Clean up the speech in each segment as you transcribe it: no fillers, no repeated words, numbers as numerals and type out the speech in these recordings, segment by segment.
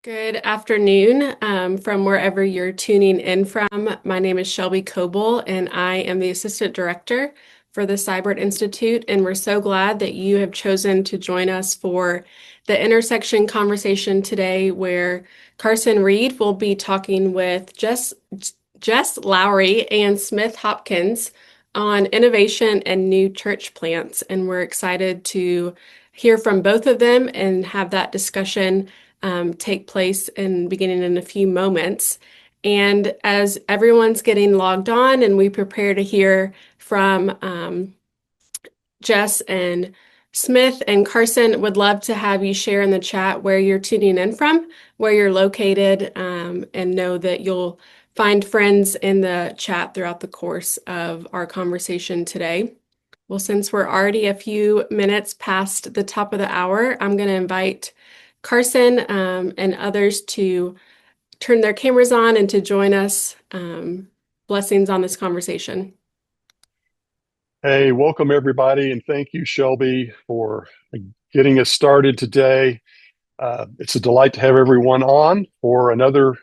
Good afternoon from wherever you're tuning in from. My name is Shelby Coble, and I am the Assistant Director for the Siburt Institute. And we're so glad that you have chosen to join us for the intersection conversation today, where Carson Reed will be talking with Jess Lowry and Smith Hopkins on innovation and new church plants. And we're excited to hear from both of them and have that discussion take place and beginning in a few moments. And as everyone's getting logged on and we prepare to hear from Jess and Smith and Carson, would love to have you share in the chat where you're tuning in from, where you're located, and know that you'll find friends in the chat throughout the course of our conversation today. Well, since we're already a few minutes past the top of the hour, I'm going to invite Carson and others to turn their cameras on and to join us. Blessings on this conversation. Hey, welcome everybody, and thank you, Shelby, for getting us started today. It's a delight to have everyone on for another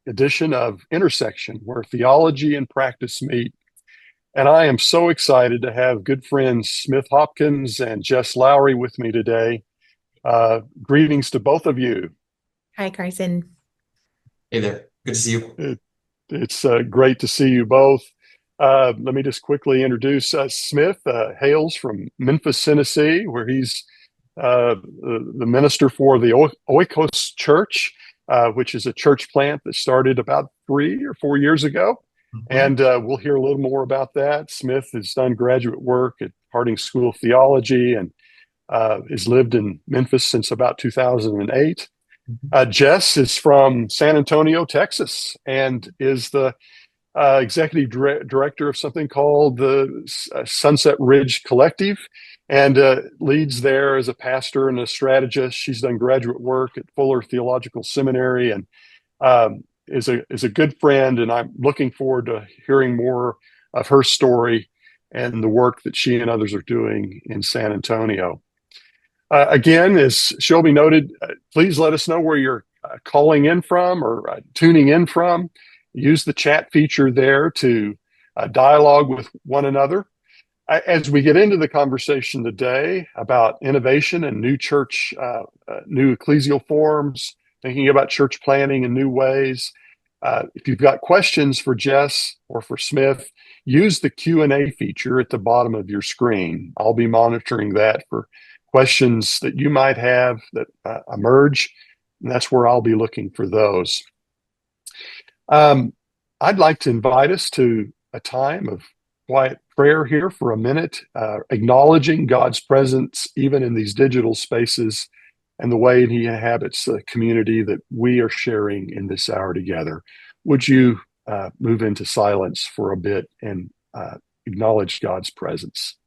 edition of Intersection, where theology and practice meet. And I am so excited to have good friends Smith Hopkins and Jess Lowry with me today. Greetings to both of you. Hi, Carson. Hey there. Good to see you. It's great to see you both. Let me just quickly introduce Smith. Hails from Memphis, Tennessee, where he's the minister for the Oikos Church, which is a church plant that started about 3 or 4 years ago. And we'll hear a little more about that. Smith has done graduate work at Harding School of Theology and has lived in Memphis since about 2008. Jess is from San Antonio, Texas, and is the executive director of something called the Sunset Ridge Collective, and leads there as a pastor and a strategist. She's done graduate work at Fuller Theological Seminary, and is a good friend. And I'm looking forward to hearing more of her story and the work that she and others are doing in San Antonio. Again, as Shelby noted, please let us know where you're calling in from or tuning in from. Use the chat feature there to dialogue with one another. As we get into the conversation today about innovation and new church, new ecclesial forms, thinking about church planning in new ways, if you've got questions for Jess or for Smith, use the Q&A feature at the bottom of your screen. I'll be monitoring that for questions that you might have that emerge, and that's where I'll be looking for those. I'd like to invite us to a time of quiet prayer here for a minute, acknowledging God's presence even in these digital spaces and the way He inhabits the community that we are sharing in this hour together. Would you move into silence for a bit and acknowledge God's presence?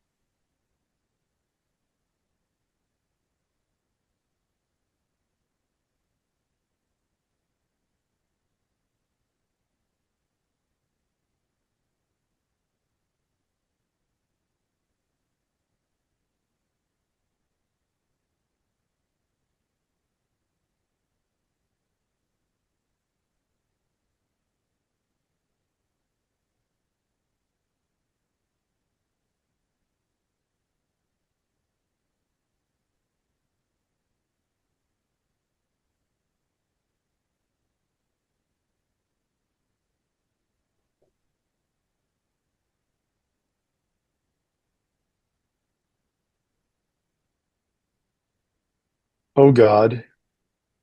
O God,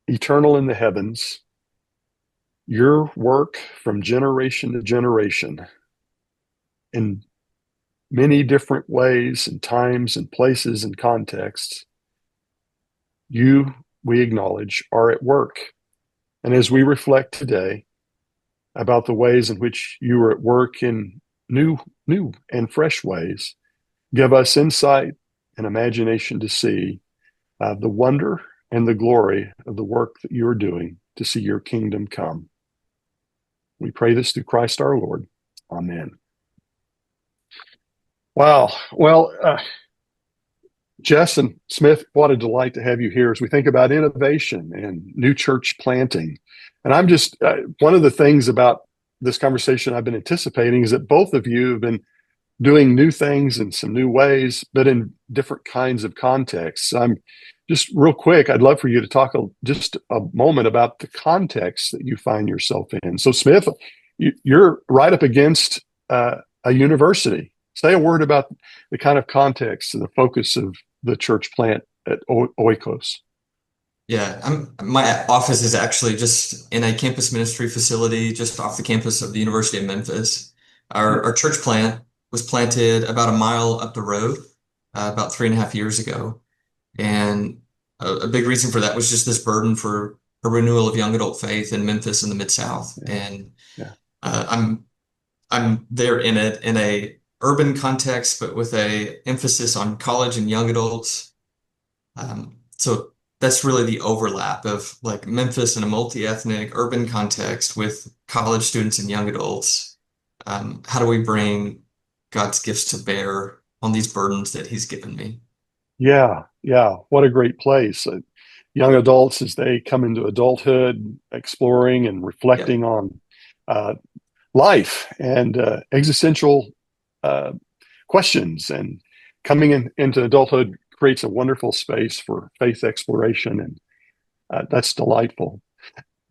eternal in the heavens, your work from generation to generation in many different ways and times and places and contexts, you, we acknowledge, are at work. And as we reflect today about the ways in which you are at work in new and fresh ways, give us insight and imagination to see the wonder and the glory of the work that you're doing to see your kingdom come. We pray this through Christ our Lord. Amen. Wow. Well, Jess and Smith, what a delight to have you here as we think about innovation and new church planting. And I'm just, one of the things about this conversation I've been anticipating is that both of you have been doing new things in some new ways, but in different kinds of contexts. I'm just real quick, I'd love for you to talk just a moment about the context that you find yourself in. So, Smith, you're right up against a university. Say a word about the kind of context and the focus of the church plant at Oikos. Yeah, my office is actually just in a campus ministry facility just off the campus of the University of Memphis. Our church plant was planted about a mile up the road about 3.5 years ago. And a big reason for that was just this burden for a renewal of young adult faith in Memphis and the Mid-South. And Yeah. I'm there in a urban context, but with a emphasis on college and young adults. So that's really the overlap of like Memphis in a multi-ethnic urban context with college students and young adults. How do we bring God's gifts to bear on these burdens that He's given me? Yeah, yeah. What a great place. Young adults, as they come into adulthood, exploring and reflecting on uh, life and existential questions, and into adulthood creates a wonderful space for faith exploration, and that's delightful.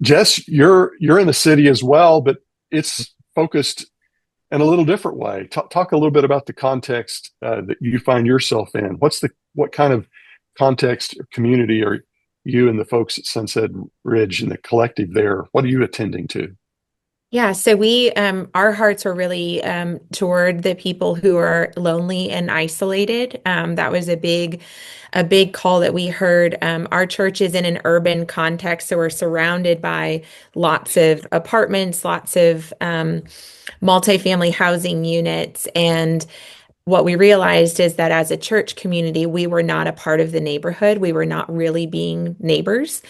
Jess, you're in the city as well, but it's focused in a little different way. Talk a little bit about the context that you find yourself in. What kind of context or community are you and the folks at Sunset Ridge and the collective there? What are you attending to? Yeah, so our hearts were really toward the people who are lonely and isolated. That was a big call that we heard. Our church is in an urban context, so we're surrounded by lots of apartments, lots of multifamily housing units, and what we realized is that as a church community, we were not a part of the neighborhood. We were not really being neighbors.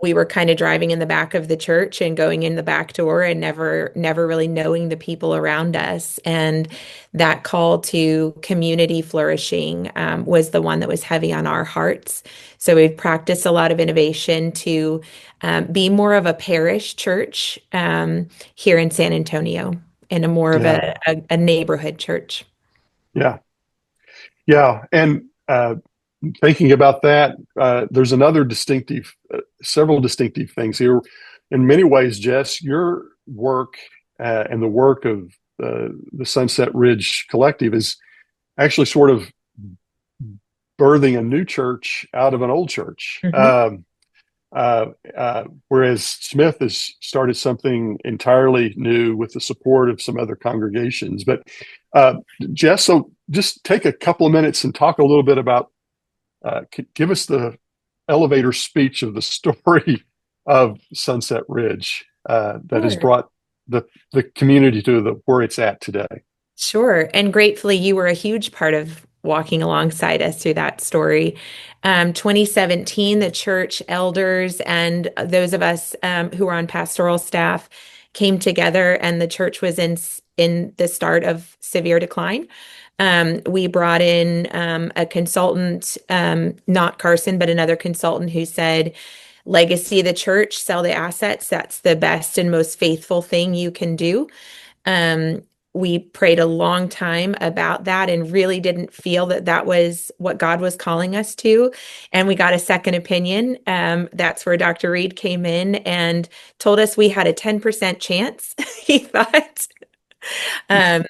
We were kind of driving in the back of the church and going in the back door and never really knowing the people around us. And that call to community flourishing was the one that was heavy on our hearts. So we've practiced a lot of innovation to be more of a parish church here in San Antonio and a more of Yeah, a neighborhood church. yeah, yeah. And thinking about that, there's several distinctive things here. In many ways, Jess, your work and the work of the Sunset Ridge Collective is actually sort of birthing a new church out of an old church. Whereas Smith has started something entirely new with the support of some other congregations. But Jess, so just take a couple of minutes and talk a little bit about, give us the elevator speech of the story of Sunset Ridge that has Sure. brought the community to where it's at today. Sure. And gratefully, you were a huge part of walking alongside us through that story. 2017, the church elders and those of us who were on pastoral staff came together, and the church was in the start of severe decline. We brought in a consultant, not Carson, but another consultant who said, legacy of the church, sell the assets. That's the best and most faithful thing you can do. We prayed a long time about that and really didn't feel that that was what God was calling us to. And we got a second opinion. That's where Dr. Reed came in and told us we had a 10% chance, he thought. Um,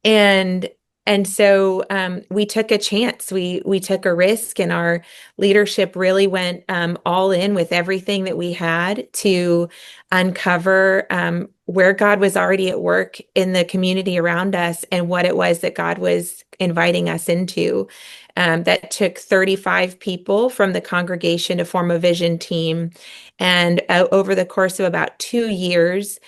and so we took a chance. We took a risk, and our leadership really went all in with everything that we had to uncover where God was already at work in the community around us and what it was that God was inviting us into. That took 35 people from the congregation to form a vision team. And over the course of about 2 years,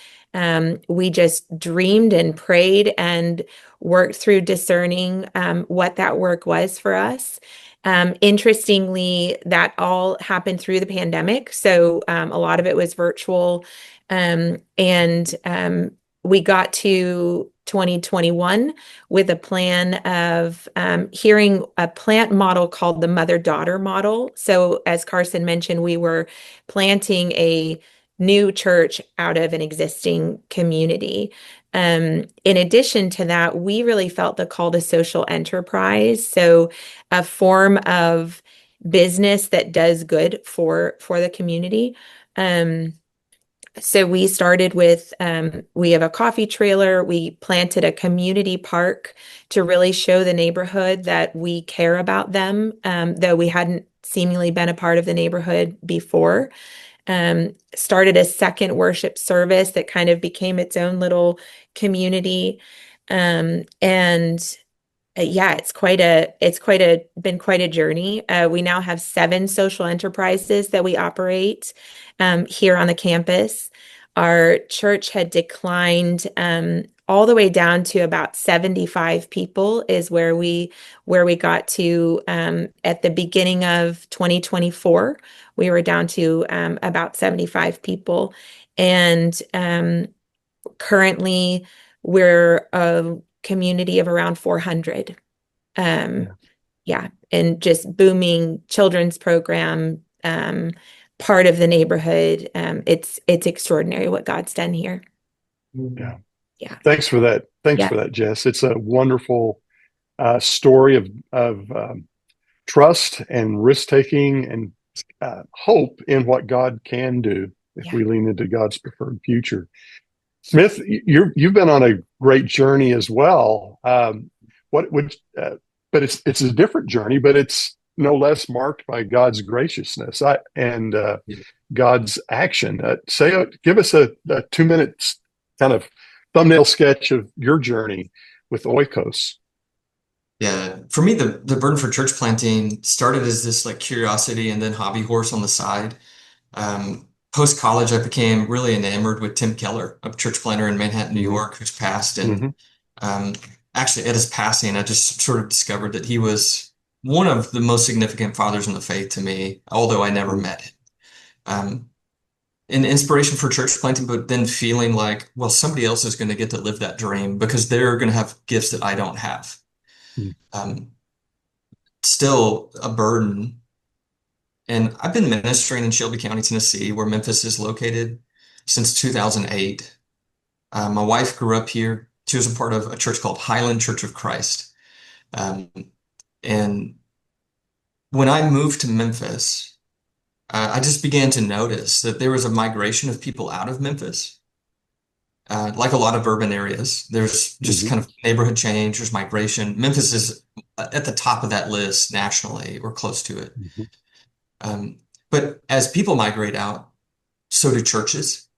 we just dreamed and prayed and worked through discerning what that work was for us. Interestingly, that all happened through the pandemic. So a lot of it was virtual. And we got to 2021 with a plan of hearing a plant model called the mother-daughter model. So as Carson mentioned, we were planting a new church out of an existing community. In addition to that, we really felt the call to social enterprise. So a form of business that does good for the community. So we started with, we have a coffee trailer. We planted a community park to really show the neighborhood that we care about them, though we hadn't seemingly been a part of the neighborhood before. Started a second worship service that kind of became its own little community. And yeah, been quite a journey. We now have 7 social enterprises that we operate here on the campus. Our church had declined all the way down to about 75 people is where we got to at the beginning of 2024. We were down to about 75 people, and currently we're a community of around 400. Yeah. Yeah, and just booming children's program, part of the neighborhood. It's extraordinary what God's done here. Yeah. Yeah. Thanks for that. Thanks Yeah. for that, Jess. It's a wonderful story of trust and risk taking and hope in what God can do if Yeah. we lean into God's preferred future. Smith, you've been on a great journey as well. What would, but it's a different journey, but it's no less marked by God's graciousness and God's action. Give us a 2 minute kind of thumbnail sketch of your journey with Oikos. Yeah, for me, the burden for church planting started as this like curiosity and then hobby horse on the side. Post college, I became really enamored with Tim Keller, a church planter in Manhattan, New York, who's passed. And actually, at his passing, I just sort of discovered that he was one of the most significant fathers in the faith to me, although I never met him. An inspiration for church planting, but then feeling like, well, somebody else is going to get to live that dream because they're going to have gifts that I don't have. Still a burden. And I've been ministering in Shelby County, Tennessee, where Memphis is located, since 2008. My wife grew up here. She was a part of a church called Highland Church of Christ. And when I moved to Memphis, I just began to notice that there was a migration of people out of Memphis. Like a lot of urban areas, there's just kind of neighborhood change, there's migration. Memphis is at the top of that list nationally or close to it. But as people migrate out, so do churches.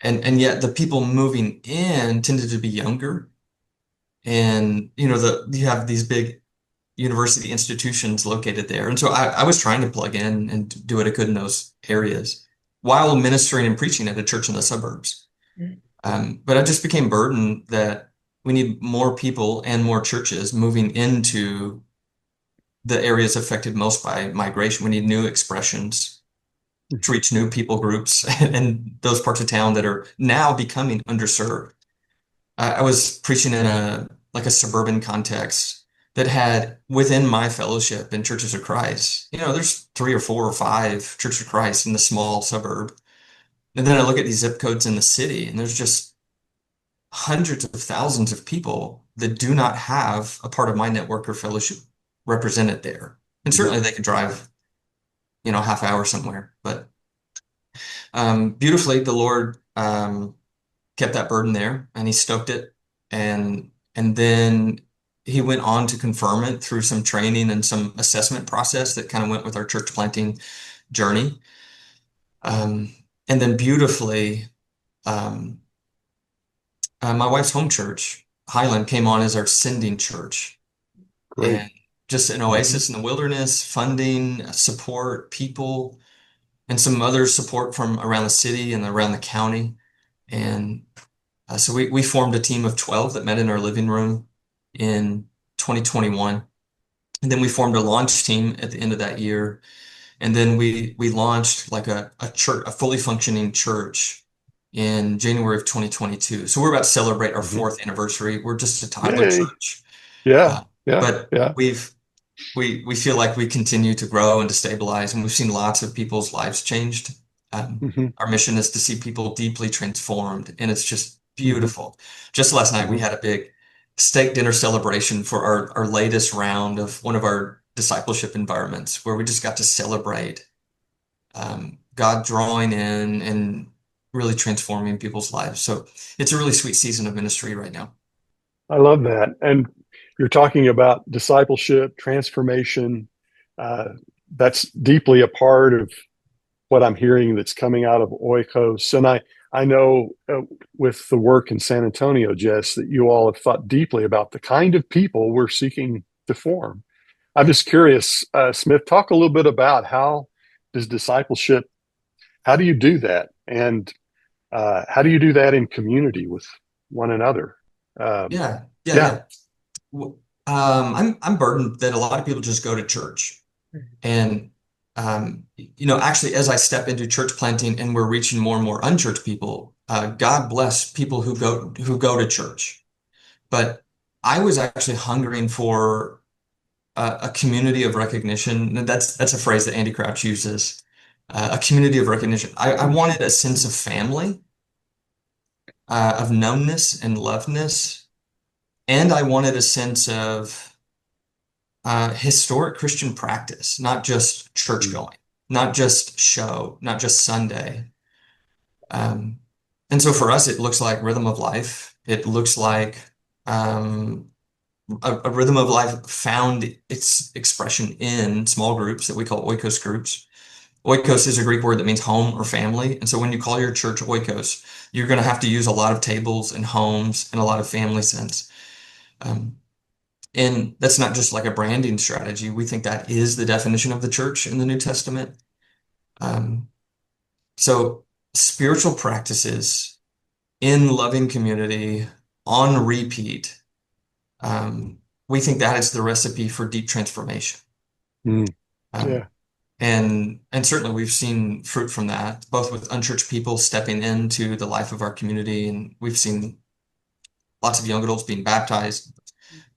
And yet the people moving in tended to be younger. And you have these big university institutions located there. And so I was trying to plug in and do what I could in those areas while ministering and preaching at a church in the suburbs. But I just became burdened that we need more people and more churches moving into the areas affected most by migration. We need new expressions to reach new people groups and those parts of town that are now becoming underserved. I was preaching in a suburban context that had within my fellowship in Churches of Christ, there's 3 or 4 or 5 Churches of Christ in the small suburb. And then I look at these zip codes in the city, and there's just hundreds of thousands of people that do not have a part of my network or fellowship represented there. And certainly they could drive, half hour somewhere. But beautifully, the Lord kept that burden there, and he stoked it. And then he went on to confirm it through some training and some assessment process that kind of went with our church planting journey. And then beautifully, my wife's home church, Highland, came on as our sending church. Great. And just an oasis in the wilderness, funding, support, people, and some other support from around the city and around the county. And so we formed a team of 12 that met in our living room in 2021. And then we formed a launch team at the end of that year. And then we launched like a church, a fully functioning church in January of 2022. So we're about to celebrate our fourth anniversary. We're just a toddler Yay. church, Yeah. Yeah. but Yeah. we feel like we continue to grow and to stabilize, and we've seen lots of people's lives changed. Hmm. Our mission is to see people deeply transformed, and it's just Hmm. beautiful. Just last night, we Hmm. had a big steak dinner celebration for our latest round of one of our discipleship environments, where we just got to celebrate God drawing in and really transforming people's lives. So it's a really sweet season of ministry right now. I love that. And you're talking about discipleship, transformation. Uh, that's deeply a part of what I'm hearing that's coming out of Oikos. And I know with the work in San Antonio, Jess, that you all have thought deeply about the kind of people we're seeking to form. I'm just curious, Smith, talk a little bit about how does discipleship, how do you do that? And how do you do that in community with one another? Um, Yeah, yeah, yeah. yeah. I'm burdened that a lot of people just go to church. And actually, as I step into church planting and we're reaching more and more unchurched people, God bless people who go to church. But I was actually hungering for a community of recognition. That's a phrase that Andy Crouch uses. A community of recognition. I wanted a sense of family, of knownness and loveness, and I wanted a sense of historic Christian practice, not just church going, not just show, not just Sunday. Um, and so for us, it looks like rhythm of life. It looks like um, a rhythm of life found its expression in small groups that we call oikos groups. Oikos is a Greek word that means home or family. And so when you call your church oikos, you're going to have to use a lot of tables and homes and a lot of family sense. Um, and that's not just like a branding strategy. We think that is the definition of the church in the New Testament. Um, so spiritual practices in loving community on repeat, um, we think that is the recipe for deep transformation. Mm. Um, Yeah. and certainly we've seen fruit from that, both with unchurched people stepping into the life of our community, and we've seen lots of young adults being baptized.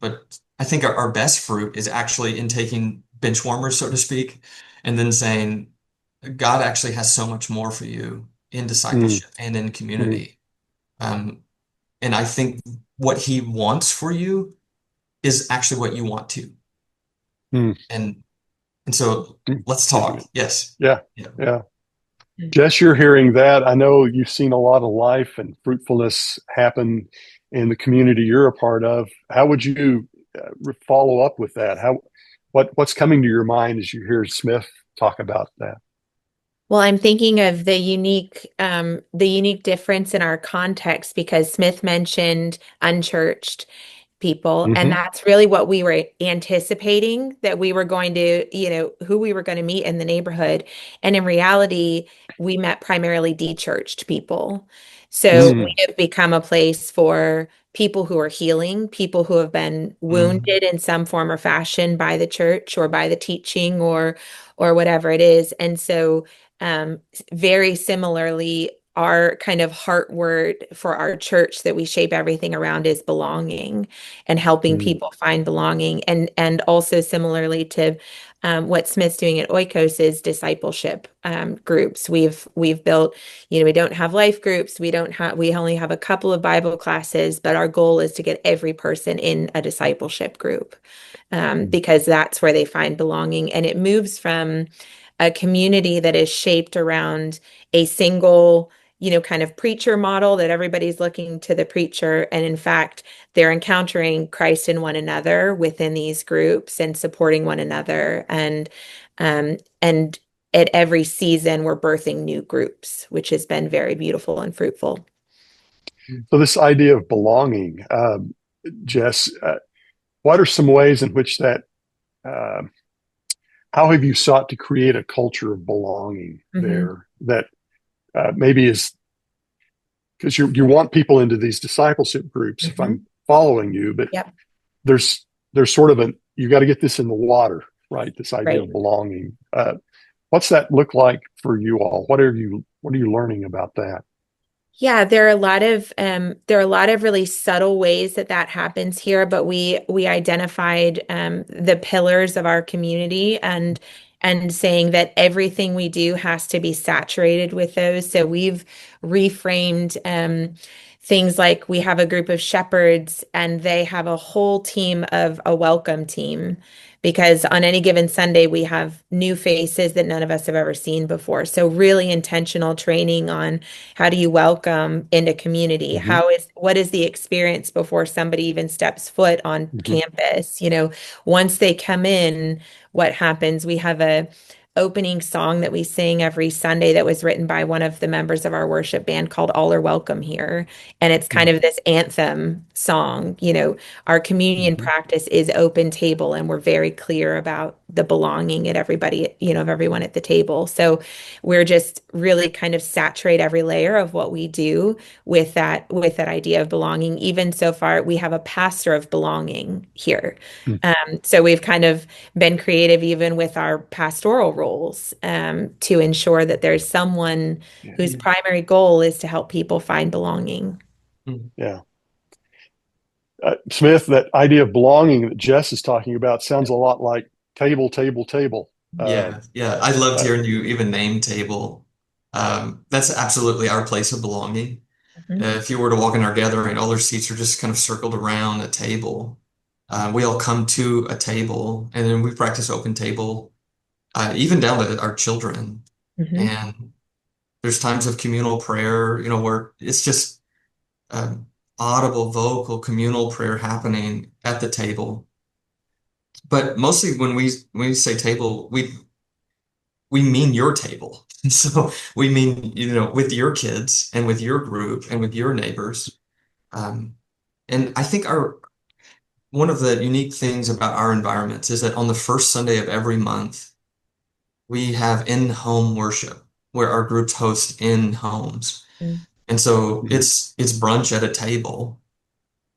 But I think our best fruit is actually in taking bench warmers, so to speak, and then saying, God actually has so much more for you in Mm. discipleship and in Mm. community. Um, and I think what he wants for you is actually what you want to. Mm. And and so Mm. let's talk. Amen. Yes. Yeah. Yeah. Yeah. Jess, you're hearing that. I know you've seen a lot of life and fruitfulness happen in the community you're a part of. How would you follow up with that? What's coming to your mind as you hear Smith talk about that? Well, I'm thinking of the unique difference in our context because Smith mentioned unchurched people, and Hmm. that's really what we were anticipating that we were going to, who we were going to meet in the neighborhood. And in reality, we met primarily de-churched people. So we Mm. have become a place for people who are healing, people who have been Mhm. wounded in some form or fashion by the church or by the teaching or whatever it is. And so very similarly, our kind of heart word for our church that we shape everything around is belonging and helping Mm. people find belonging. And also similarly to what Smith's doing at Oikos is discipleship groups. We've built, we don't have life groups. We only have a couple of Bible classes, but our goal is to get every person in a discipleship group because that's where they find belonging. And it moves from a community that is shaped around a single, kind of preacher model that everybody's looking to the preacher. And in fact, they're encountering Christ in one another within these groups and supporting one another. And at every season, we're birthing new groups, which has been very beautiful and fruitful. So this idea of belonging, Jess, what are some ways in which that uh, how have you sought to create a culture of belonging Mhm. there that maybe is because you want people into these discipleship groups if I'm Mhm. following you, but Yep. there's sort of you got to get this in the water, right? This idea Right. of belonging. What's that look like for you all? What are you learning about that? Yeah, there are a lot of really subtle ways that that happens here, but we identified the pillars of our community and saying that everything we do has to be saturated with those. So we've reframed things like we have a group of shepherds and they have a whole team of a welcome team. Because on any given Sunday, we have new faces that none of us have ever seen before. So, really intentional training on how do you welcome into community? Hmm. What is the experience before somebody even steps foot on Hmm. campus? Once they come in, what happens? We have a opening song that we sing every Sunday that was written by one of the members of our worship band called All Are Welcome Here. And it's kind of this anthem song. Our communion Hmm. practice is open table, and we're very clear about the belonging at everybody, of everyone at the table. So we're just really kind of saturate every layer of what we do with that idea of belonging. Even so far, we have a pastor of belonging here. So we've kind of been creative even with our pastoral roles to ensure that there's someone whose Yeah. primary goal is to help people find belonging. Mm. Yeah. Smith, that idea of belonging that Jess is talking about sounds a lot like table, table, table. Uh, Yeah, yeah. I loved uh, hearing you even name table. That's absolutely our place of belonging. Mhm. If you were to walk in our gathering, all our seats are just kind of circled around a table. We all come to a table, and then we practice open table, even down to our children. Mhm. And there's times of communal prayer, where it's just audible, vocal, communal prayer happening at the table. But mostly when we say table, we mean your table. So we mean, with your kids and with your group and with your neighbors. Um, and I think one of the unique things about our environments is that on the first Sunday of every month, we have in-home worship where our groups host in homes. Mhm. And so mhm. it's brunch at a table,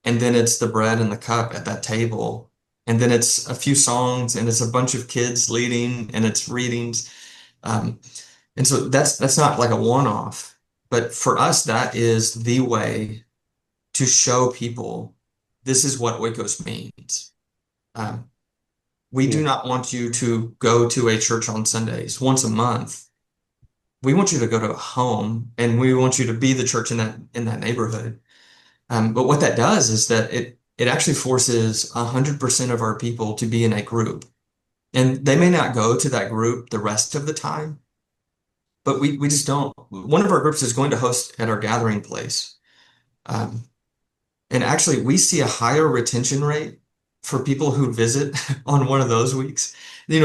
and then it's the bread and the cup at that table. And then it's a few songs and it's a bunch of kids leading and it's readings. Um, and so that's not like a one-off, but for us, that is the way to show people this is what Oikos means. Um, we do Yeah. not want you to go to a church on Sundays once a month. We want you to go to a home, and we want you to be the church in that neighborhood. But what that does is that it actually forces 100% of our people to be in a group, and they may not go to that group the rest of the time, but we just don't. One of our groups is going to host at our gathering place. Um, And actually, we see a higher retention rate for people who visit on one of those weeks. They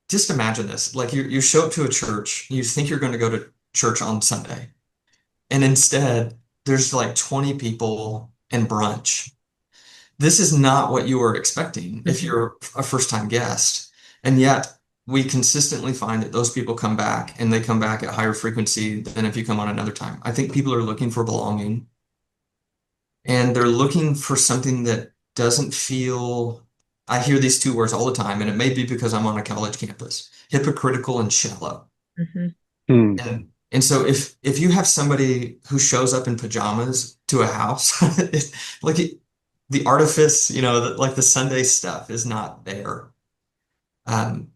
just imagine this. Like you show up to a church, you think you're going to go to church on Sunday, and instead there's like 20 people and brunch. This is not what you were expecting if Mhm. you're a first-time guest. And yet we consistently find that those people come back and they come back at higher frequency than if you come on another time. I think people are looking for belonging. And they're looking for something that doesn't feel, I hear these two words all the time, and it may be because I'm on a college campus, hypocritical and shallow. Mhm. Hmm. And so if you have somebody who shows up in pajamas to a house, like the artifice, like the Sunday stuff is not there. Um,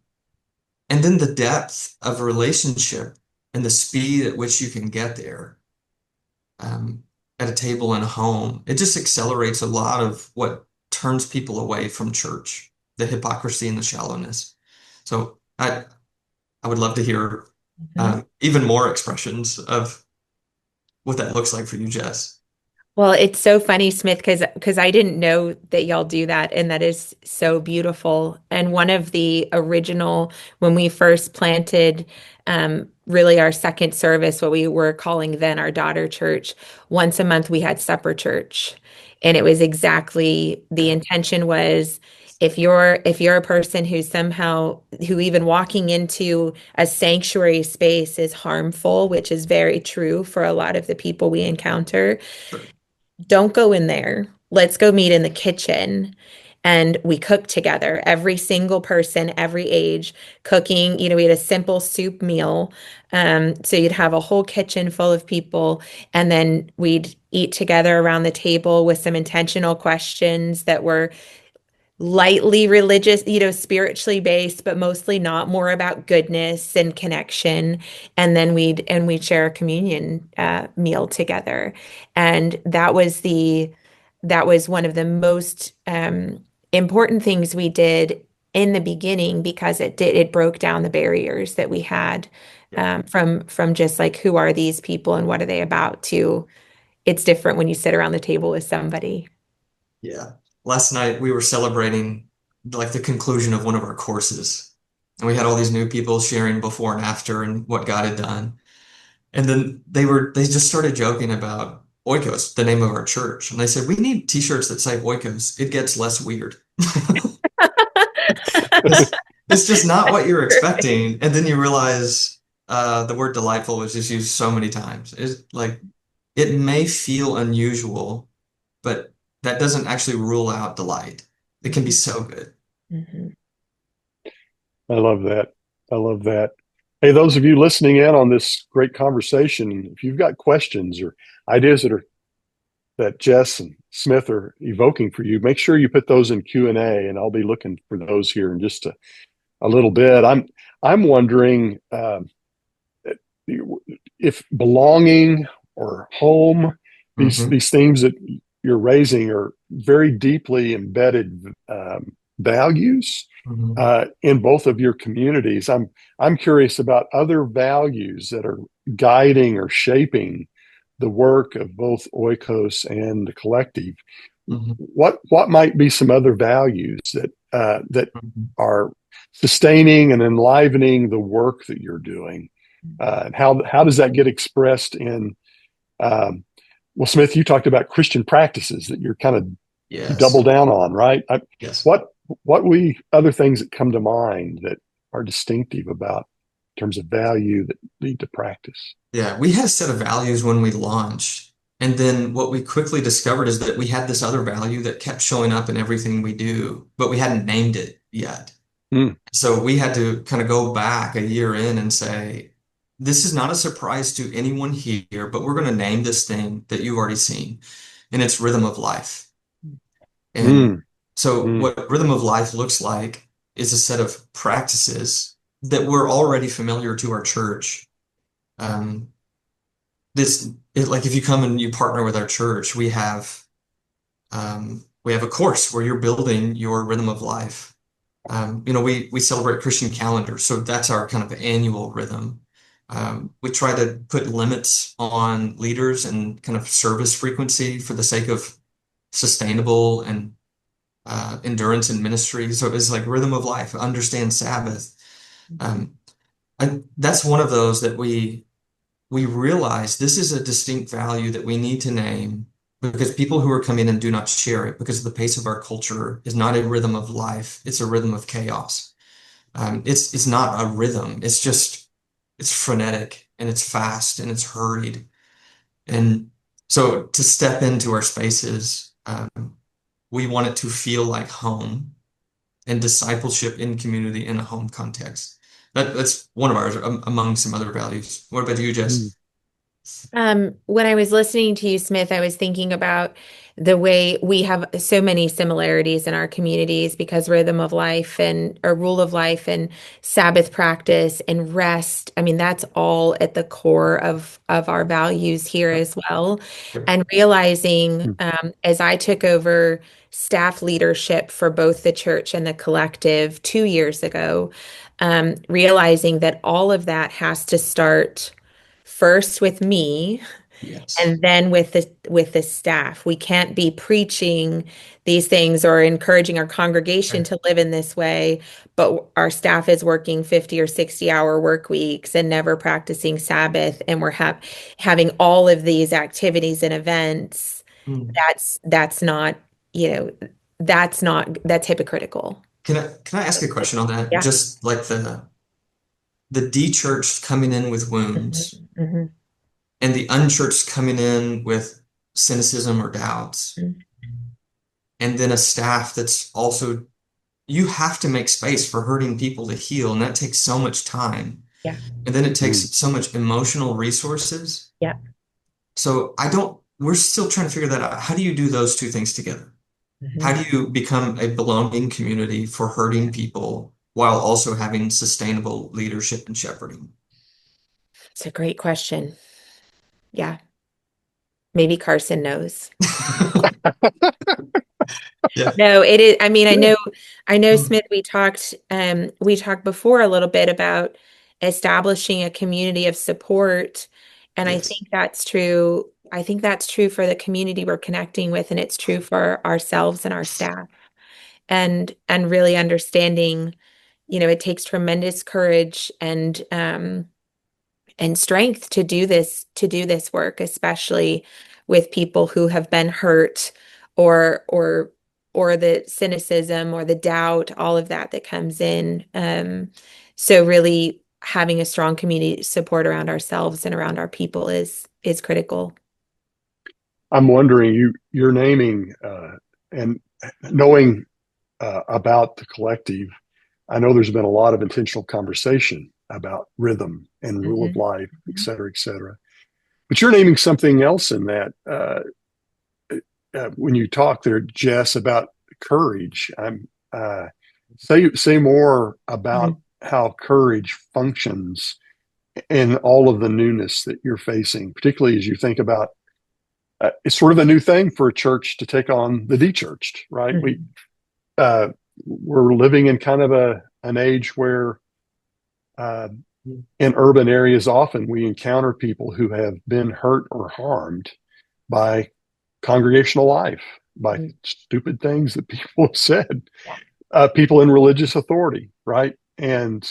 and then the depth of a relationship and the speed at which you can get there. At a table in a home. It just accelerates a lot of what turns people away from church, the hypocrisy and the shallowness. So I would love to hear Mhm. even more expressions of what that looks like for you, Jess. Well, it's so funny, Smith, because I didn't know that y'all do that, and that is so beautiful. And one of the original, when we first planted, really our second service, what we were calling then our daughter church, once a month we had supper church, and it was exactly the intention was if you're a person who even walking into a sanctuary space is harmful, which is very true for a lot of the people we encounter, Sure. don't go in there. Let's go meet in the kitchen. and we cooked together, every single person, every age, cooking. We had a simple soup meal. So you'd have a whole kitchen full of people, and then we'd eat together around the table with some intentional questions that were lightly religious, spiritually based, but mostly not, more about goodness and connection. And then we'd share a communion meal together. And that was one of the most important things we did in the beginning, because it broke down the barriers that we had, from just like, who are these people and what are they about, to it's different when you sit around the table with somebody. Yeah. Last night we were celebrating like the conclusion of one of our courses. And we had all these new people sharing before and after and what God had done. And then they just started joking about Oikos, the name of our church. And they said, we need t-shirts that say Oikos. It gets less weird. It's just not what you're expecting. And then you realize the word delightful was just used so many times. It's like it may feel unusual, but that doesn't actually rule out delight. It can be so good. Mhm. I love that. I love that. Hey, those of you listening in on this great conversation, if you've got questions or ideas that Jess and Smith are evoking for you, make sure you put those in Q&A, and I'll be looking for those here in just a little bit. I'm wondering if belonging or home, these themes that you're raising are very deeply embedded values Mhm. in both of your communities. I'm curious about other values that are guiding or shaping the work of both Oikos and the collective. Mhm. What might be some other values that Mhm. are sustaining and enlivening the work that you're doing? And how does that get expressed in um, well, Smith, you talked about Christian practices that you're kind of you double Yes. down on, right? Yes. What other things that come to mind that are distinctive about in terms of value that lead to practice? Yeah, we had a set of values when we launched. And then what we quickly discovered is that we had this other value that kept showing up in everything we do, but we hadn't named it yet. Mm, So we had to kind of go back a year in and say, this is not a surprise to anyone here, but we're going to name this thing that you've already seen, and it's rhythm of life. And mm, so mm, what rhythm of life looks like is a set of practices that were already familiar to our church. Um, like if you come and you partner with our church, we have a course where you're building your rhythm of life. We celebrate Christian calendar, so that's our kind of annual rhythm. We try to put limits on leaders and kind of service frequency for the sake of sustainable and endurance in ministry. So it's like rhythm of life, understand Sabbath. Um, that's one of those that we realize this is a distinct value that we need to name because people who are coming in do not share it because the pace of our culture is not a rhythm of life. It's a rhythm of chaos. It's not a rhythm. It's frenetic and it's fast and it's hurried. And so to step into our spaces, we want it to feel like home and discipleship in community in a home context. That's one of ours among some other values. What about you, mm. Jess? When I was listening to you, Smith, I was thinking about the way we have so many similarities in our communities, because rhythm of life and or rule of life and Sabbath practice and rest. I mean, that's all at the core of our values here as well. Yep. And realizing, Mm. as I took over staff leadership for both the church and the collective 2 years ago, realizing that all of that has to start first with me Yes. and then with the staff. We can't be preaching these things or encouraging our congregation Right. to live in this way, but our staff is working 50 or 60-hour work weeks and never practicing Sabbath, and we're having all of these activities and events. Hmm. That's not, you know, that's hypocritical. Can I ask a question on that? Yeah. Just like the de-churched coming in with wounds Mhm, mhm, and the unchurched coming in with cynicism or doubts. mhm. and then a staff that's also, you have to make space for hurting people to heal, and that takes so much time. Yeah. And then it takes Mm. so much emotional resources. Yeah. So we're still trying to figure that out. How do you do those two things together? How Mhm. do you become a belonging community for hurting people while also having sustainable leadership and shepherding? It's a great question. Yeah. Maybe Carson knows. Yeah. No, it is. I mean, Yeah. I know, Smith, we talked before a little bit about establishing a community of support. And I Yes. think that's true. I think that's true for the community we're connecting with, and it's true for ourselves and our staff. And really understanding, it takes tremendous courage and strength to do this work, especially with people who have been hurt or the cynicism or the doubt, all of that that comes in. So really having a strong community support around ourselves and around our people is critical. I'm wondering, you're naming and knowing about the collective. I know there's been a lot of intentional conversation about rhythm and rule of Mhm. life, et cetera, et cetera. But you're naming something else in that when you talk there, Jess, about courage. Say more about Mhm. how courage functions in all of the newness that you're facing, particularly as you think about it's sort of a new thing for a church to take on the de-churched, right? Mhm. Uh, we're living in kind of an age where uh, in urban areas often we encounter people who have been hurt or harmed by congregational life, by Mhm. stupid things that people have said, Yeah. people in religious authority, right? And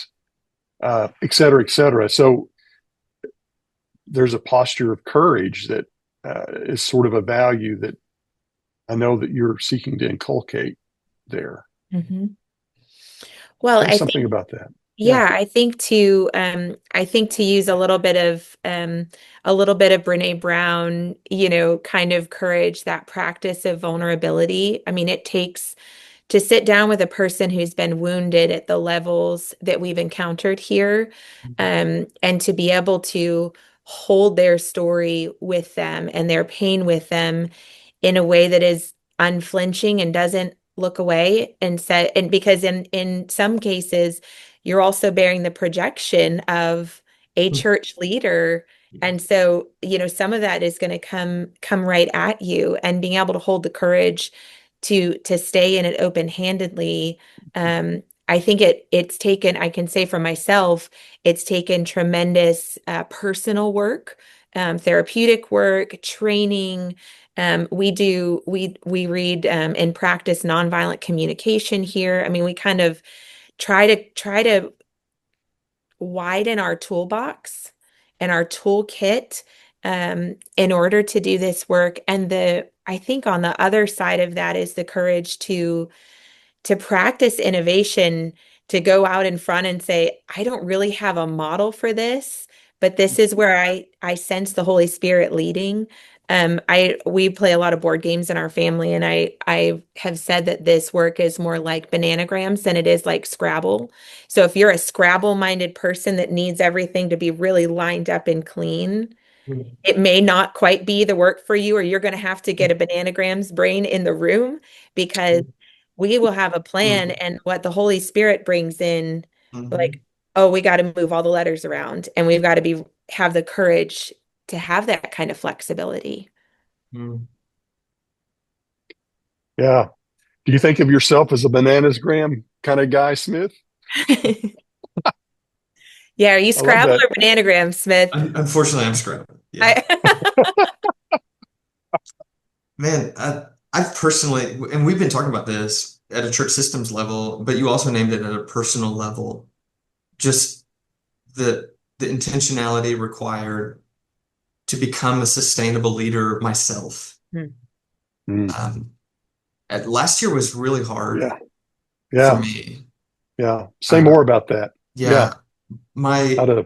et cetera, et cetera. So there's a posture of courage that is sort of a value that I know that you're seeking to inculcate there. Mhm. Well, Say I something think about that. Yeah. Yeah, I think to use a little bit of Brene Brown, kind of courage, that practice of vulnerability. I mean, it takes to sit down with a person who's been wounded at the levels that we've encountered here, and to be able to hold their story with them and their pain with them in a way that is unflinching and doesn't look away and say, and because in some cases you're also bearing the projection of a church leader. And so, some of that is going to come right at you, and being able to hold the courage to stay in it open-handedly. I think it's taken, I can say for myself, it's taken tremendous personal work, therapeutic work, training. We read and practice nonviolent communication here. I mean, we kind of try to widen our toolbox and our toolkit in order to do this work. And I think on the other side of that is the courage to practice innovation, to go out in front and say, I don't really have a model for this, but this is where I sense the Holy Spirit leading. We play a lot of board games in our family, and I have said that this work is more like bananagrams than it is like Scrabble. So if you're a Scrabble-minded person that needs everything to be really lined up and clean, it may not quite be the work for you, or you're going to have to get a bananagrams brain in the room, because we will have a plan, Mhm. and what the Holy Spirit brings in, like, Mhm. oh, we got to move all the letters around, and we've got to have the courage to have that kind of flexibility. Mhm. Yeah. Do you think of yourself as a bananas gram kind of guy, Smith? Yeah, are you I love Scrabble that. or bananagram, Smith? Unfortunately, I'm screwed. Yeah. I Man, I've personally, and we've been talking about this at a church systems level, but you also named it at a personal level. Just the intentionality required to become a sustainable leader myself. Mm, Um, Last year was really hard yeah. for Yeah. me. Yeah. Say Uh, more about that. Yeah. yeah, How my to,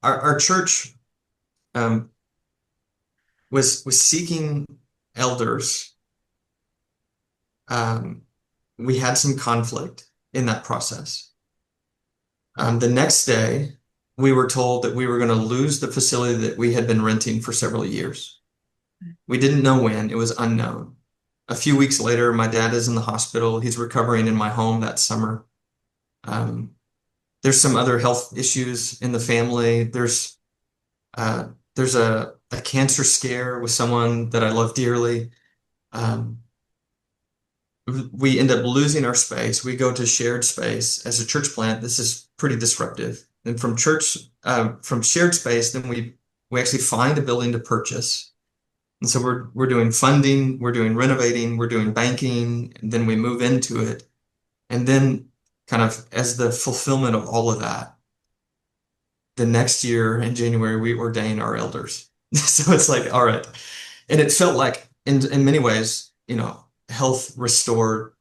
our church um, was seeking elders um, we had some conflict in that process. The next day, we were told that we were going to lose the facility that we had been renting for several years. We didn't know when, it was unknown. A few weeks later, my dad is in the hospital. He's recovering in my home that summer. Um, there's some other health issues in the family. There's a cancer scare with someone that I love dearly. Um, we end up losing our space. We go to shared space as a church plant. This is pretty disruptive. And from shared space, then we actually find a building to purchase. And so we're doing funding, we're doing renovating, we're doing banking, and then we move into it. And then kind of as the fulfillment of all of that, the next year in January, we ordain our elders. So it's like, all right. And it felt like in many ways, health restored,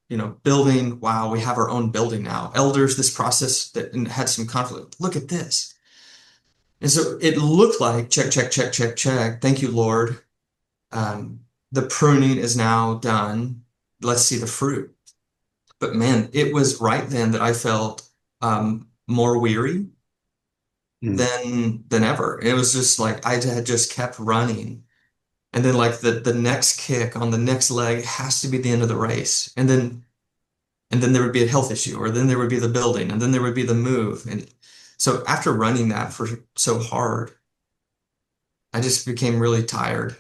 building, wow, we have our own building now. Elders, this process that had some conflict. Look at this. And so it looked like check, check, check, check, check. Thank you, Lord. The pruning is now done. Let's see the fruit. But man, it was right then that I felt more weary than ever. It was just like I had just kept running. And then like the next kick on the next leg has to be the end of the race. And then there would be a health issue, or then there would be the building, and then there would be the move. And so after running that for so hard, I just became really tired.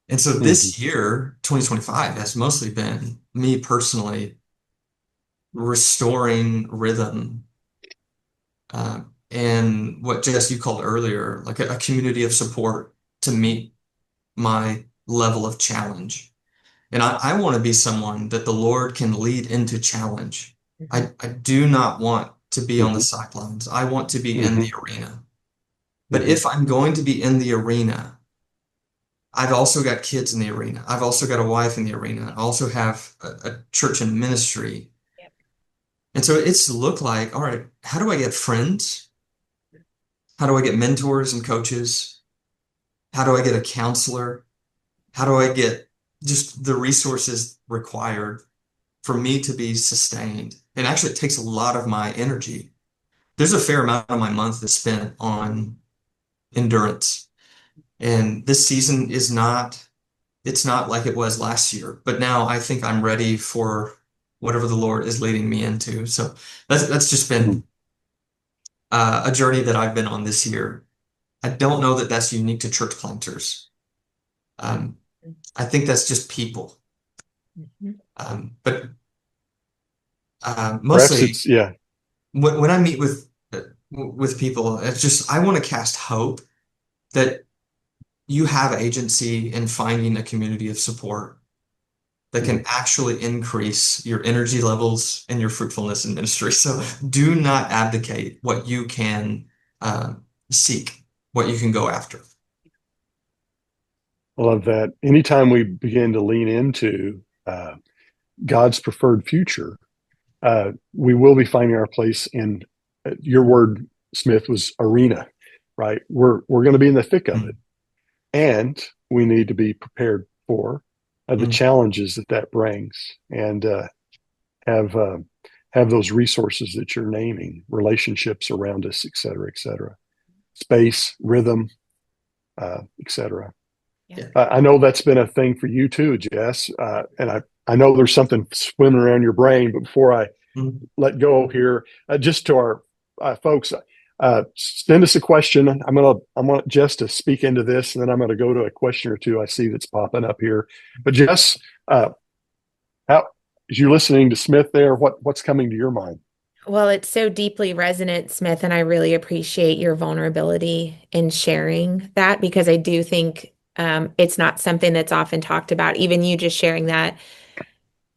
And so this year, 2025, has mostly been me personally restoring rhythm. And what Jess, you called earlier, like a community of support to meet my level of challenge. And I want to be someone that the Lord can lead into challenge. I do not want to be on the sidelines. I want to be in the arena. But if I'm going to be in the arena, I've also got kids in the arena. I've also got a wife in the arena. I also have a church and ministry. Yep. And so it's looked like, all right, how do I get friends? How do I get mentors and coaches? How do I get a counselor? How do I get just the resources required for me to be sustained? And actually, it takes a lot of my energy. There's a fair amount of my month that's spent on endurance. And this season it's not like it was last year, but now I think I'm ready for whatever the Lord is leading me into. So that's just been a journey that I've been on this year. I don't know that that's unique to church planters. I think that's just people. But mostly, when I meet with people, it's just I want to cast hope that you have agency in finding a community of support that can actually increase your energy levels and your fruitfulness in ministry. So do not abdicate what you can seek, what you can go after. I love that. Anytime we begin to lean into God's preferred future, we will be finding our place in your word, Smith, was arena, right? We're going to be in the thick of it, and we need to be prepared for the challenges that brings, and have those resources that you're naming, relationships around us, et cetera, space, rhythm, et cetera. Yeah. I know that's been a thing for you too, Jess. And I know there's something swimming around your brain, but before I let go here, just to our folks, send us a question. I want Jess to speak into this, and then I'm going to go to a question or two I see that's popping up here. But Jess, how, as you're listening to Smith there, what's coming to your mind? Well, it's so deeply resonant, Smith, and I really appreciate your vulnerability in sharing that, because I do think it's not something that's often talked about. Even you just sharing that,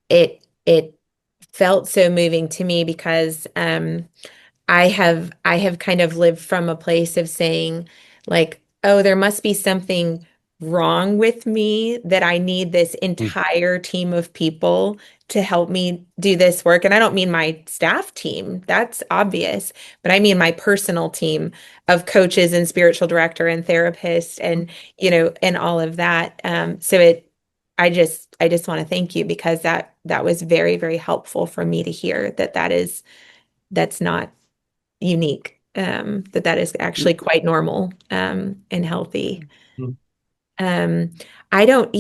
it felt so moving to me, because I have kind of lived from a place of saying, like, oh, there must be something wrong with me that I need this entire team of people to help me do this work. And I don't mean my staff team, that's obvious, but I mean my personal team of coaches and spiritual director and therapist and, and all of that. So I just want to thank you because that was very, very helpful for me to hear that's not unique, that is actually quite normal, and healthy. Mhm. Um, I don't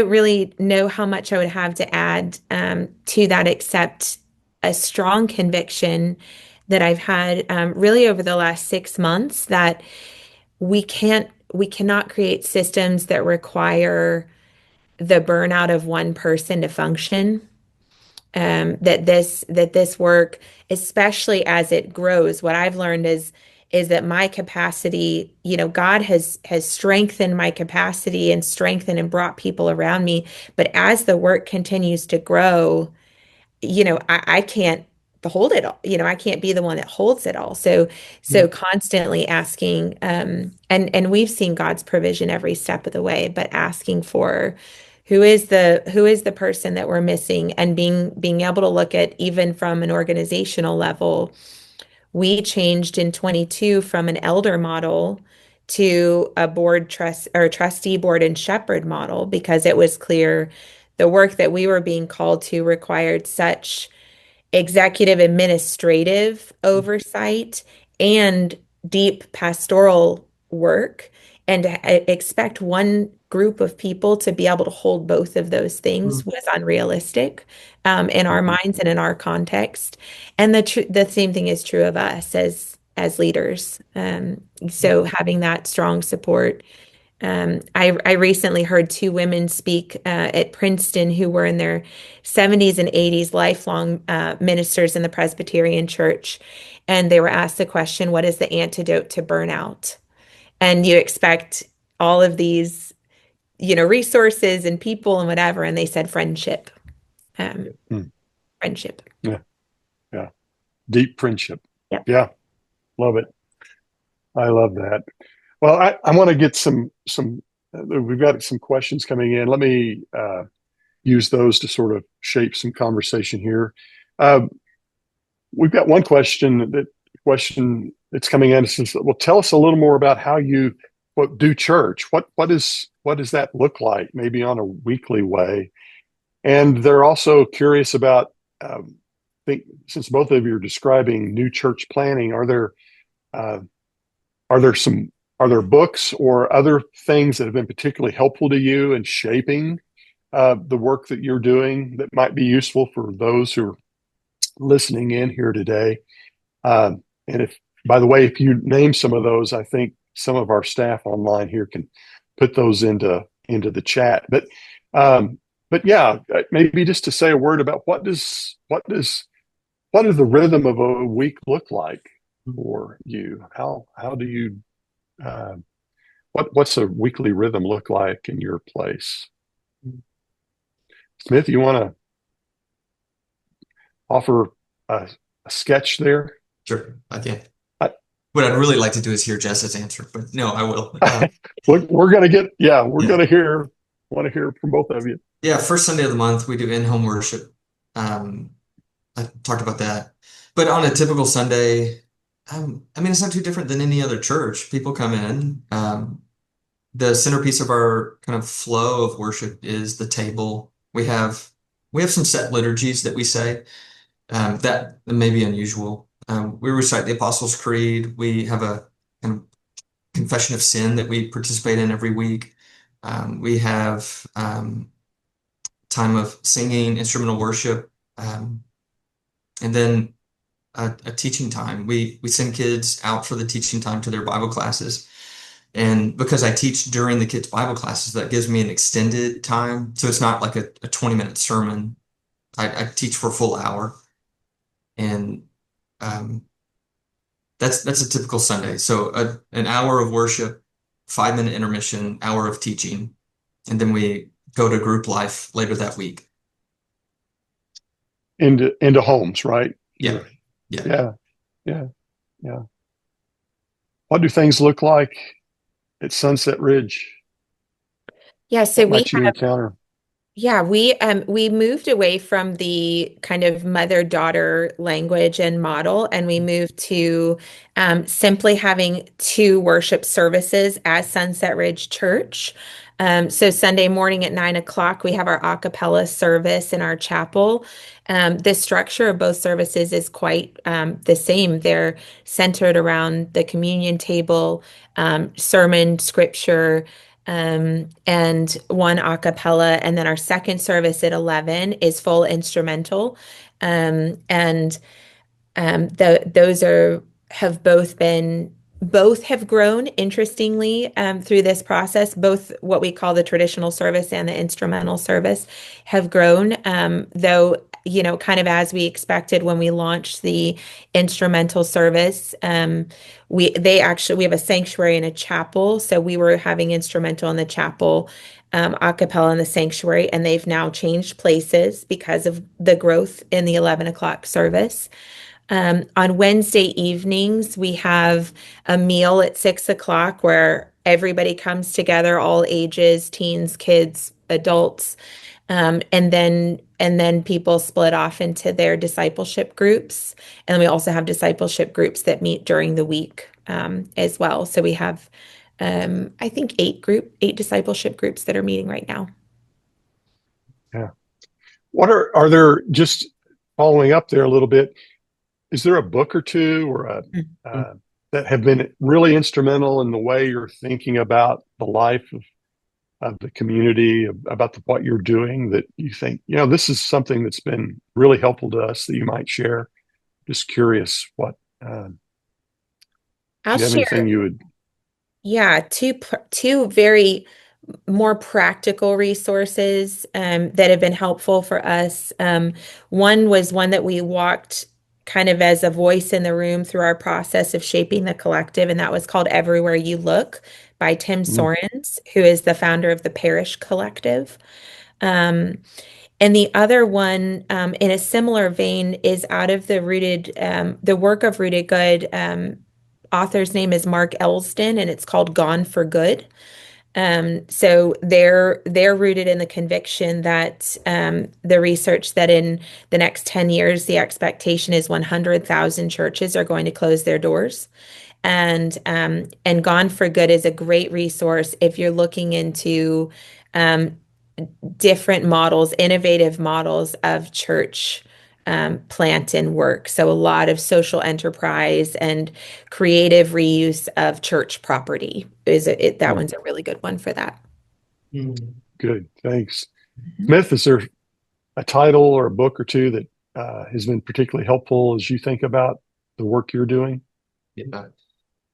really know how much I would have to add to that except a strong conviction that I've had really over the last 6 months that we cannot create systems that require the burnout of one person to function. That this work, especially as it grows, what I've learned is that my capacity, God has strengthened my capacity and strengthened and brought people around me. But as the work continues to grow, I can't hold it all. I can't be the one that holds it all. So constantly asking, and we've seen God's provision every step of the way, but asking for who is the person that we're missing, and being able to look at even from an organizational level. We changed in 22 from an elder model to a trustee board and shepherd model because it was clear the work that we were being called to required such executive administrative oversight and deep pastoral work. And to expect one group of people to be able to hold both of those things was unrealistic in our minds and in our context. And the same thing is true of us as leaders. So having that strong support. I recently heard two women speak at Princeton who were in their 70s and 80s, lifelong ministers in the Presbyterian Church. And they were asked the question, what is the antidote to burnout? And you expect all of these, resources and people and whatever. And they said friendship. Mm. Friendship. Yeah. Yeah. Deep friendship. Yep. Yeah. Love it. I love that. Well, I want to get we've got some questions coming in. Let me use those to sort of shape some conversation here. Uh, we've got one question that's coming in. It says, well, tell us a little more about how you do church. What does that look like? Maybe on a weekly way. And they're also curious about, since both of you are describing new church planning, uh, are there books or other things that have been particularly helpful to you in shaping the work that you're doing that might be useful for those who are listening in here today? And if, by the way, if you name some of those, I think some of our staff online here can put those into the chat. But yeah, maybe just to say a word about what does the rhythm of a week look like for you? How do you uh, what's a weekly rhythm look like in your place? Smith, you want to offer a sketch there? Sure, I can. I, What I'd really like to do is hear Jess's answer, but no, I will. we're going to Yeah. want to hear from both of you. Yeah, first Sunday of the month, we do in-home worship. I talked about that. But on a typical Sunday, it's not too different than any other church. People come in. The centerpiece of our kind of flow of worship is the table. We have some set liturgies that we say that may be unusual. We recite the Apostles' Creed. We have a kind of confession of sin that we participate in every week. We have time of singing, instrumental worship, and then a teaching time. We send kids out for the teaching time to their Bible classes. And because I teach during the kids' Bible classes, that gives me an extended time. So it's not like a 20-minute sermon. I teach for a full hour. And that's a typical Sunday. So an hour of worship, 5-minute intermission, hour of teaching, and then we go to group life later that week. Into homes, right? Yeah. Yeah. What do things look like at Sunset Ridge? Yeah, so What might you encounter? Yeah, we moved away from the kind of mother-daughter language and model, and we moved to simply having two worship services at Sunset Ridge Church. So Sunday morning at 9 o'clock, we have our a cappella service in our chapel. The structure of both services is quite the same. They're centered around the communion table, sermon, scripture, and one a cappella. And then our second service at 11 is full instrumental. And those are have both been both have grown interestingly through this process. Both what we call the traditional service and the instrumental service have grown, though kind of as we expected when we launched the instrumental service. We have a sanctuary and a chapel, so we were having instrumental in the chapel. A cappella in the sanctuary, and they've now changed places because of the growth in the 11 o'clock service. On Wednesday evenings, we have a meal at 6 o'clock where everybody comes together, all ages, teens, kids, adults, and then people split off into their discipleship groups. And we also have discipleship groups that meet during the week as well. So we have, I think, eight discipleship groups that are meeting right now. Yeah. What are there, just following up there a little bit, is there a book or two or that have been really instrumental in the way you're thinking about the life of the community, about what you're doing, that you think, this is something that's been really helpful to us that you might share? Just curious what, do I'll you have share. anything you would? Yeah, two very more practical resources that have been helpful for us. One was one that we walked kind of as a voice in the room through our process of shaping the collective, and that was called Everywhere You Look by Tim Sorens, who is the founder of the Parish Collective. And the other one, in a similar vein, is out of the work of Rooted Good. Author's name is Mark Elston, and it's called Gone for Good. So they're rooted in the conviction that the research that in the next 10 years, the expectation is 100,000 churches are going to close their doors. And Gone for Good is a great resource if you're looking into different models, innovative models of church plant and work. So a lot of social enterprise and creative reuse of church property that one's a really good one for that. Good, thanks. Smith, is there a title or a book or two that has been particularly helpful as you think about the work you're doing? Yeah.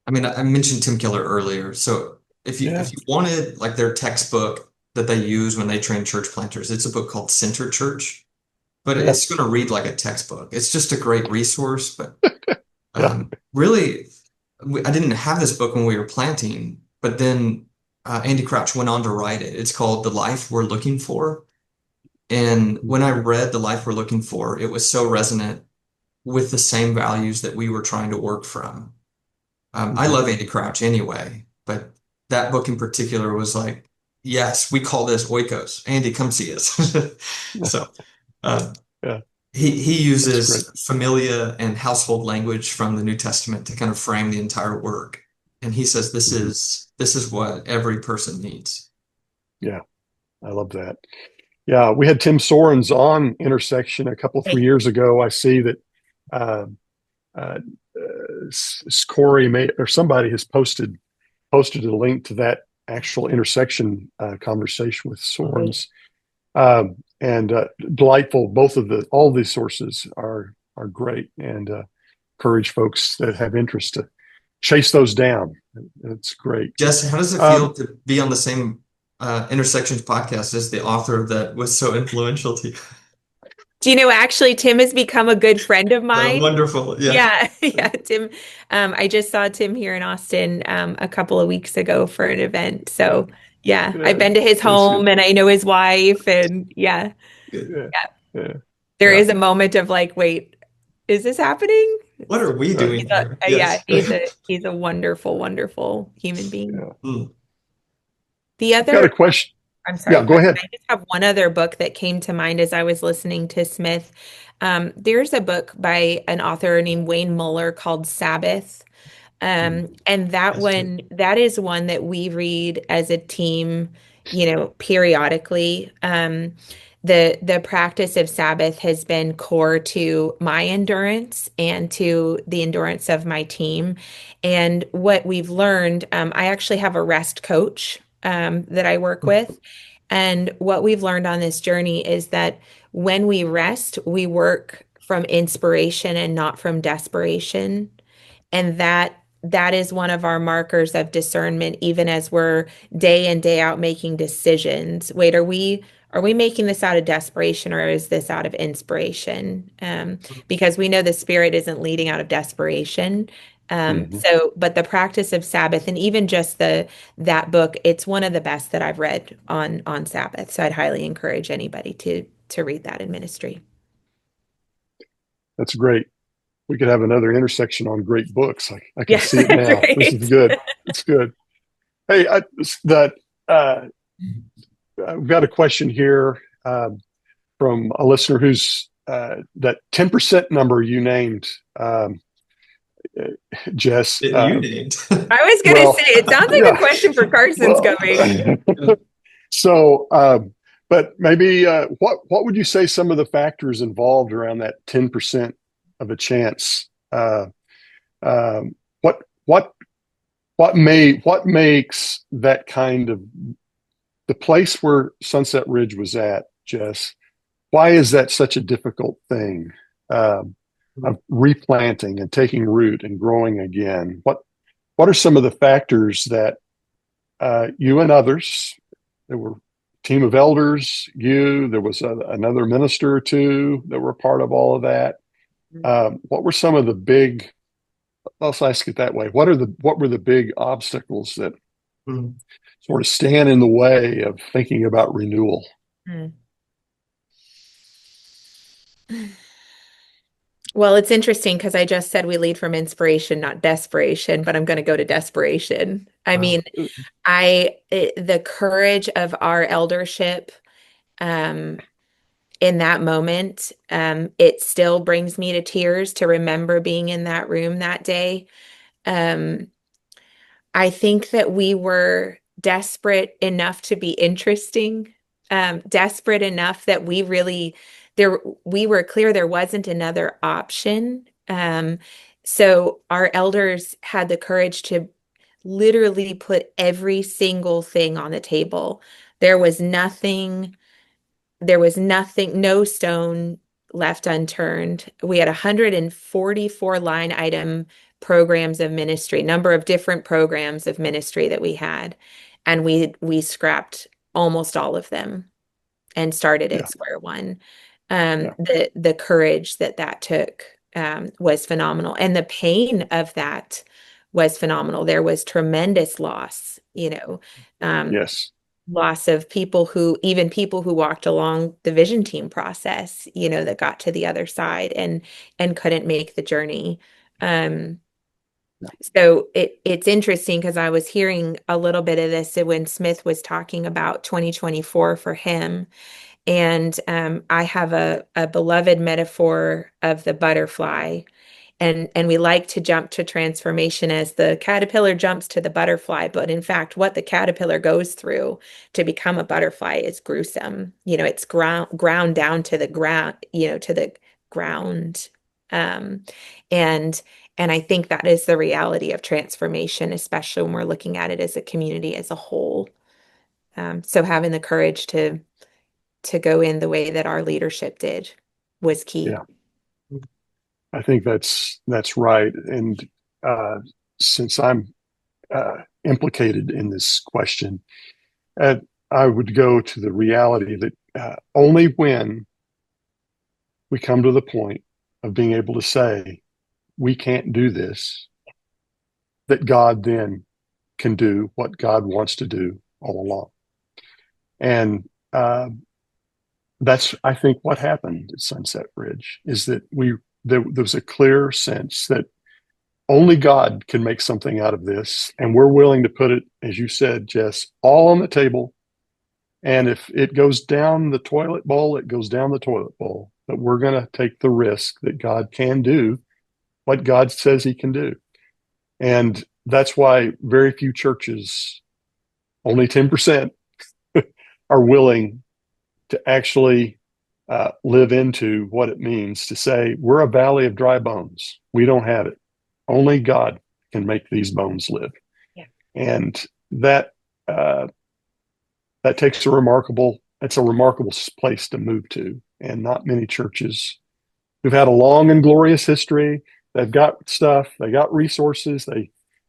I mean, I mentioned Tim Keller earlier. So if you wanted like their textbook that they use when they train church planters, it's a book called Center Church, but it's going to read like a textbook. It's just a great resource. But really, I didn't have this book when we were planting, but then Andy Crouch went on to write it. It's called The Life We're Looking For. And when I read The Life We're Looking For, it was so resonant with the same values that we were trying to work from. I love Andy Crouch anyway, but that book in particular was like, yes, we call this Oikos. Andy, come see us. So he uses familia and household language from the New Testament to kind of frame the entire work. And he says this is what every person needs. Yeah, I love that. Yeah, we had Tim Sorens on Intersection a couple 3 years ago. I see that Corey or somebody has posted a link to that actual Intersection conversation with Sorens, and delightful. All these sources are great, and encourage folks that have interest to chase those down. It's great. Jess, how does it feel to be on the same Intersections podcast as the author that was so influential to you? Do you know, actually, Tim has become a good friend of mine. Wonderful. Yeah. Yeah. Tim. I just saw Tim here in Austin a couple of weeks ago for an event. So yeah, I've been to his home and I know his wife, and yeah. There is a moment of like, wait, is this happening? What are we doing here? Yeah, he's a wonderful, wonderful human being. Yeah. The other, I've got a question. I'm sorry, Yeah, go Carson. ahead. I just have one other book that came to mind as I was listening to Smith. There's a book by an author named Wayne Muller called Sabbath. And that one, that is one that we read as a team, periodically. The practice of Sabbath has been core to my endurance and to the endurance of my team. And what we've learned, I actually have a rest coach that I work with. And what we've learned on this journey is that when we rest, we work from inspiration and not from desperation. And that is one of our markers of discernment, even as we're day in, day out making decisions. Wait, are we making this out of desperation or is this out of inspiration? Because we know the Spirit isn't leading out of desperation. Mhm. But the practice of Sabbath and even just that book, it's one of the best that I've read on Sabbath. So I'd highly encourage anybody to read that in ministry. That's great. We could have another intersection on great books. I can Yeah, see it now. This is right. good. It's good. Hey, uh, I've got a question here from a listener who's that 10% number you named, Jess. That you named. I was going to Well, say, it sounds like a yeah. question for Carson's Well, coming. so, but maybe what would you say some of the factors involved around that 10% of a chance? What what what makes that kind of the place where Sunset Ridge was at, Jess? Why is that such a difficult thing of replanting and taking root and growing again? What are some of the factors that you and others, there were a team of elders, there was another minister or two that were part of all of that. What were some of the big, let's ask it that way. What were the big obstacles that sort of stand in the way of thinking about renewal? Hmm. Well, it's interesting because I just said we lead from inspiration, not desperation, but I'm going to go to desperation. I mean, the courage of our eldership, um, in that moment, it still brings me to tears to remember being in that room that day. Um, I think that we were desperate enough to be interesting, desperate enough that we were clear there wasn't another option. So our elders had the courage to literally put every single thing on the table. There was nothing no stone left unturned. We had 144 line item programs of ministry, number of different programs of ministry that we had, and we scrapped almost all of them and started Yeah, at square one. yeah, The courage that took was phenomenal, and the pain of that was phenomenal. There was tremendous loss, um, yes, loss of people who walked along the vision team process, that got to the other side and couldn't make the journey. Um, yeah, so it's interesting because I was hearing a little bit of this when Smith was talking about 2024 for him. And I have a beloved metaphor of the butterfly. And we like to jump to transformation as the caterpillar jumps to the butterfly. But in fact, what the caterpillar goes through to become a butterfly is gruesome. It's ground down to the ground, to the ground. Um, and and I think that is the reality of transformation, especially when we're looking at it as a community as a whole. So having the courage to go in the way that our leadership did was key. yeah. I think that's right. And uh, since I'm implicated in this question, uh, I would go to the reality that only when we come to the point of being able to say, we can't do this, that God then can do what God wants to do all along. And that's, I think, what happened at Sunset Ridge is that there was a clear sense that only God can make something out of this. And we're willing to put it, as you said, Jess, all on the table And if it goes down the toilet bowl, it goes down the toilet bowl. But we're going to take the risk that God can do what God says he can do. And that's why very few churches, only 10%, are willing to actually live into what it means to say, we're a valley of dry bones. We don't have it. Only God can make these bones live. Yeah. And that takes that's a remarkable place to move to. And not many churches who've had a long and glorious history. They've got stuff, they got resources,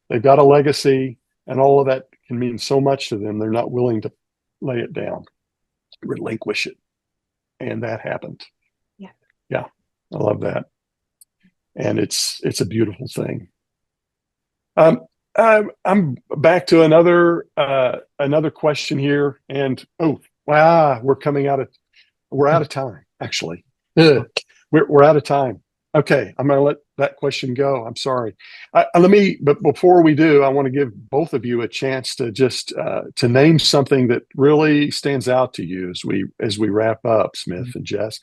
they've got a legacy, and all of that can mean so much to them. They're not willing to lay it down, relinquish it. And that happened. Yeah. Yeah. I love that. And it's a beautiful thing. I'm back to another question here, and wow, we're out of time. Actually, we're out of time. Okay, I'm going to let that question go. I'm sorry. But before we do, I want to give both of you a chance to just to name something that really stands out to you as we wrap up, Smith and Jess.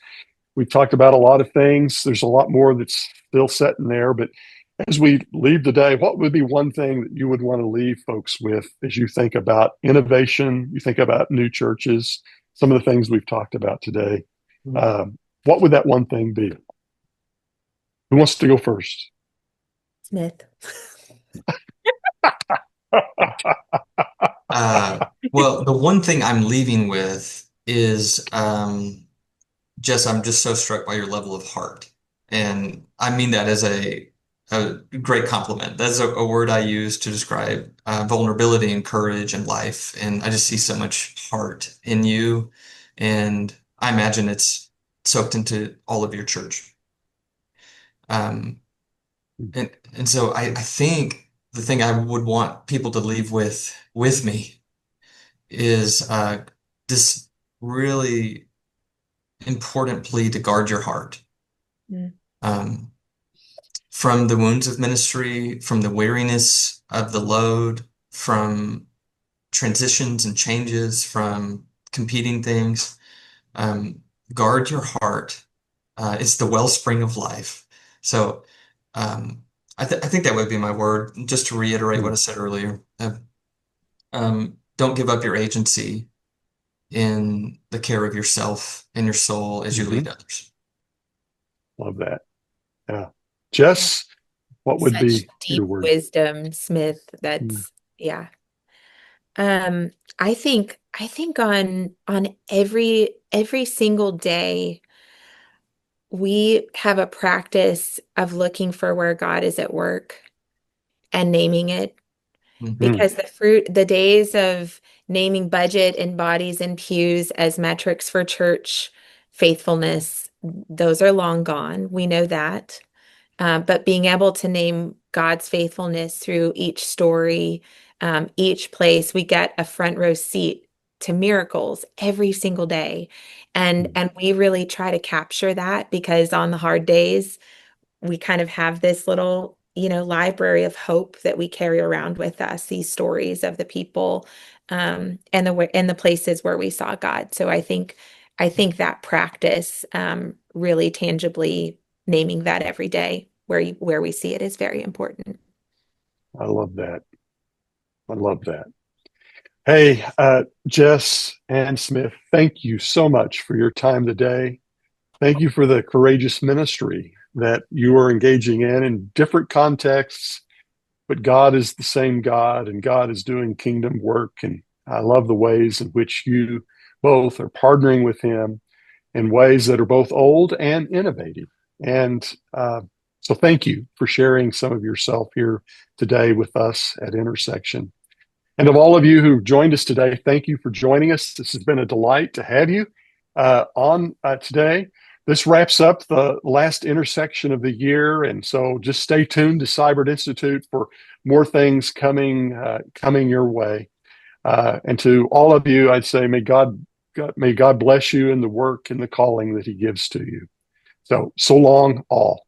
We've talked about a lot of things. There's a lot more that's still set in there, but as we leave today, what would be one thing that you would want to leave folks with as you think about innovation, you think about new churches, some of the things we've talked about today? What would that one thing be? Who wants to go first? Smith. Well, the one thing I'm leaving with is, Jess, I'm just so struck by your level of heart. And I mean that as a great compliment. That's a word I use to describe vulnerability and courage and life. And I just see so much heart in you. And I imagine it's soaked into all of your church. And so I think the thing I would want people to leave with me is this really important plea to guard your heart. From the wounds of ministry, from the weariness of the load, from transitions and changes, from competing things. Guard your heart. It's the wellspring of life. So I think that would be my word, just to reiterate what I said earlier. Don't give up your agency in the care of yourself and your soul as you lead others. Love that. Yeah. Jess, what would be Deep your word? wisdom, Smith. That's yeah. I think on every single day we have a practice of looking for where God is at work and naming it. Because the days of naming budget and bodies and pews as metrics for church faithfulness, those are long gone. We know that. But being able to name God's faithfulness through each story, each place, we get a front row seat to miracles every single day. And we really try to capture that, because on the hard days, we kind of have this little, library of hope that we carry around with us, these stories of the people, and the places where we saw God. So I think that practice, really tangibly naming that every day where we see it is very important. I love that. I love that. Hey, Jess and Smith, thank you so much for your time today. Thank you for the courageous ministry that you are engaging in different contexts, but God is the same God, and God is doing kingdom work. And I love the ways in which you both are partnering with him in ways that are both old and innovative. And so thank you for sharing some of yourself here today with us at Intersection. And of all of you who've joined us today, thank you for joining us. This has been a delight to have you on today. This wraps up the last intersection of the year, and so just stay tuned to Siburt Institute for more things coming your way. And to all of you, I'd say may God bless you in the work and the calling that he gives to you. So long, all.